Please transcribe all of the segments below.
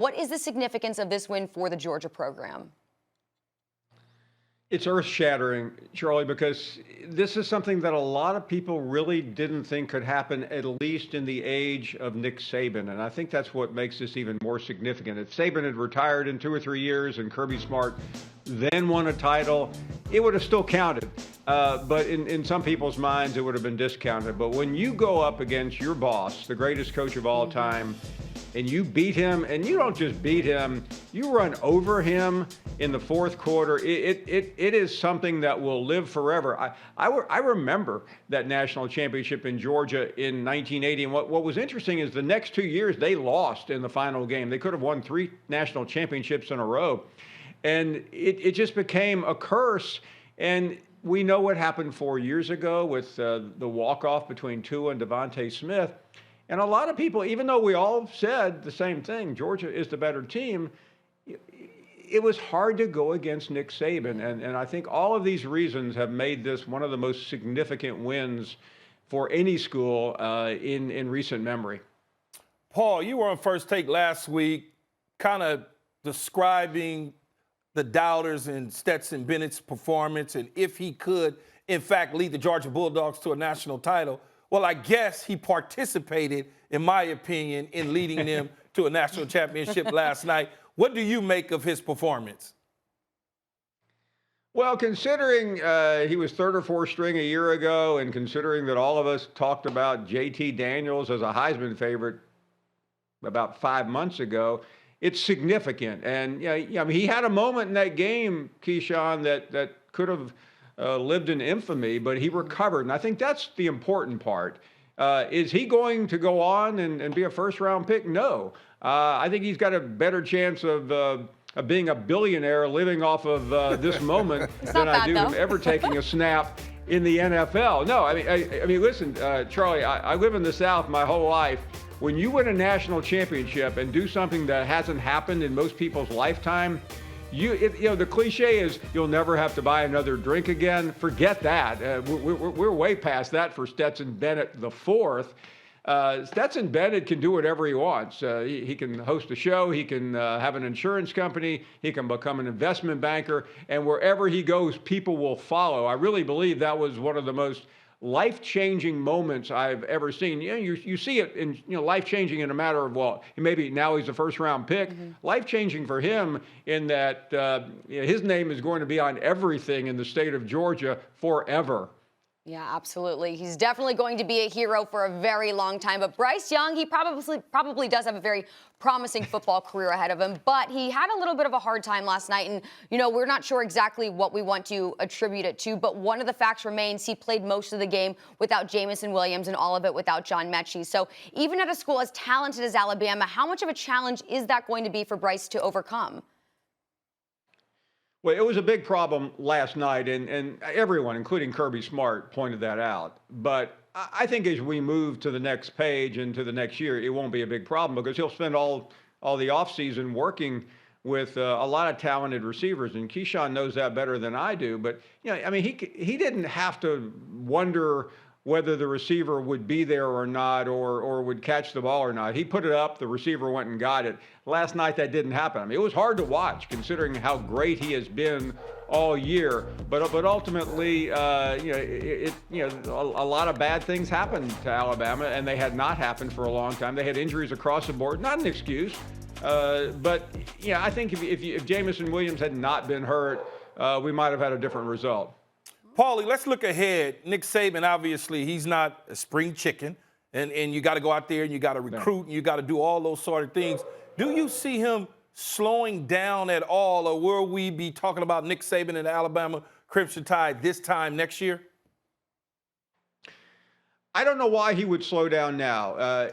What is the significance of this win for the Georgia program? It's earth-shattering, Charlie, because this is something that a lot of people really didn't think could happen, at least in the age of Nick Saban. And I think that's what makes this even more significant. If Saban had retired in 2 or 3 years and Kirby Smart then won a title, it would have still counted. But in some people's minds, it would have been discounted. But when you go up against your boss, the greatest coach of all time, and you beat him, and you don't just beat him, you run over him in the fourth quarter. It is something that will live forever. I remember that national championship in Georgia in 1980, and what was interesting is the next 2 years they lost in the final game. They could have won 3 national championships in a row, and it just became a curse. And we know what happened 4 years ago with the walk-off between Tua and Devontae Smith. And a lot of people, even though we all said the same thing, Georgia is the better team, it was hard to go against Nick Saban. And I think all of these reasons have made this one of the most significant wins for any school in recent memory. Paul, you were on First Take last week, kind of describing the doubters in Stetson Bennett's performance and if he could, in fact, lead the Georgia Bulldogs to a national title. Well, I guess he participated, in my opinion, in leading them to a national championship last night. What do you make of his performance? Well, considering he was 3rd or 4th string a year ago, and considering that all of us talked about JT Daniels as a Heisman favorite about 5 months ago, it's significant. And I mean, he had a moment in that game, Keyshawn, that could have lived in infamy, but he recovered. And I think that's the important part. Is he going to go on and be a first-round pick? No. I think he's got a better chance of being a billionaire living off of this moment than I do him ever taking a snap in the NFL. No, I mean, listen, Charlie, I live in the South my whole life. When you win a national championship and do something that hasn't happened in most people's lifetime, the cliche is you'll never have to buy another drink again. Forget that. We're way past that for Stetson Bennett the fourth. Stetson Bennett can do whatever he wants. He can host a show. He can have an insurance company. He can become an investment banker. And wherever he goes, people will follow. I really believe that was one of the most life-changing moments I've ever seen. You see it in life-changing in a matter of, well, maybe now he's a first-round pick. Life-changing for him in that his name is going to be on everything in the state of Georgia forever. Yeah, absolutely. He's definitely going to be a hero for a very long time. But Bryce Young, he probably does have a very promising football career ahead of him. But he had a little bit of a hard time last night. And, we're not sure exactly what we want to attribute it to. But one of the facts remains he played most of the game without Jamison Williams and all of it without John Mechie. So even at a school as talented as Alabama, how much of a challenge is that going to be for Bryce to overcome? Well, it was a big problem last night, and everyone, including Kirby Smart, pointed that out. But I think as we move to the next page and to the next year, it won't be a big problem because he'll spend all the offseason working with a lot of talented receivers, and Keyshawn knows that better than I do. But, he didn't have to wonder whether the receiver would be there or not, or would catch the ball or not. He put it up, the receiver went and got it. Last night that didn't happen. I mean, it was hard to watch considering how great he has been all year. But ultimately, a lot of bad things happened to Alabama, and they had not happened for a long time. They had injuries across the board, not an excuse. But I think if Jamison Williams had not been hurt, we might have had a different result. Paulie, let's look ahead. Nick Saban, obviously, he's not a spring chicken, and you got to go out there and you got to recruit and you got to do all those sort of things. Do you see him slowing down at all, or will we be talking about Nick Saban and the Alabama Crimson Tide this time next year? I don't know why he would slow down now,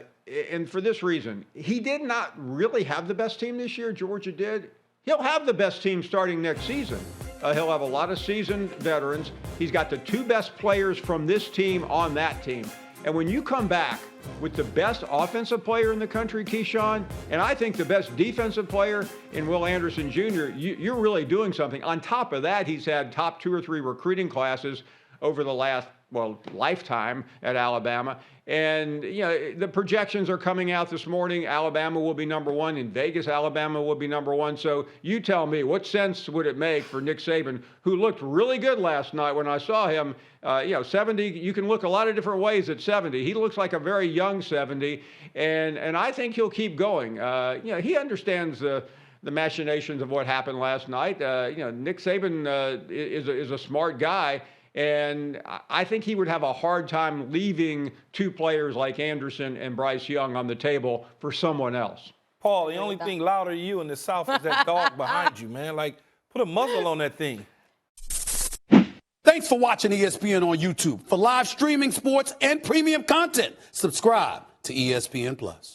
and for this reason. He did not really have the best team this year. Georgia did. He'll have the best team starting next season. He'll have a lot of seasoned veterans. He's got the 2 best players from this team on that team. And when you come back with the best offensive player in the country, Keyshawn, and I think the best defensive player in Will Anderson Jr., you're really doing something. On top of that, he's had top 2 or 3 recruiting classes over the last lifetime at Alabama. And, the projections are coming out this morning. Alabama will be number one. In Vegas, Alabama will be number one. So you tell me, what sense would it make for Nick Saban, who looked really good last night when I saw him, 70, you can look a lot of different ways at 70. He looks like a very young 70. And I think he'll keep going. He understands the machinations of what happened last night. Nick Saban is a smart guy. And I think he would have a hard time leaving two players like Anderson and Bryce Young on the table for someone else. Paul, the only thing louder than you in the South is that dog behind you, man. Like, put a muzzle on that thing. Thanks for watching ESPN on YouTube. For live streaming, sports, and premium content, subscribe to ESPN+.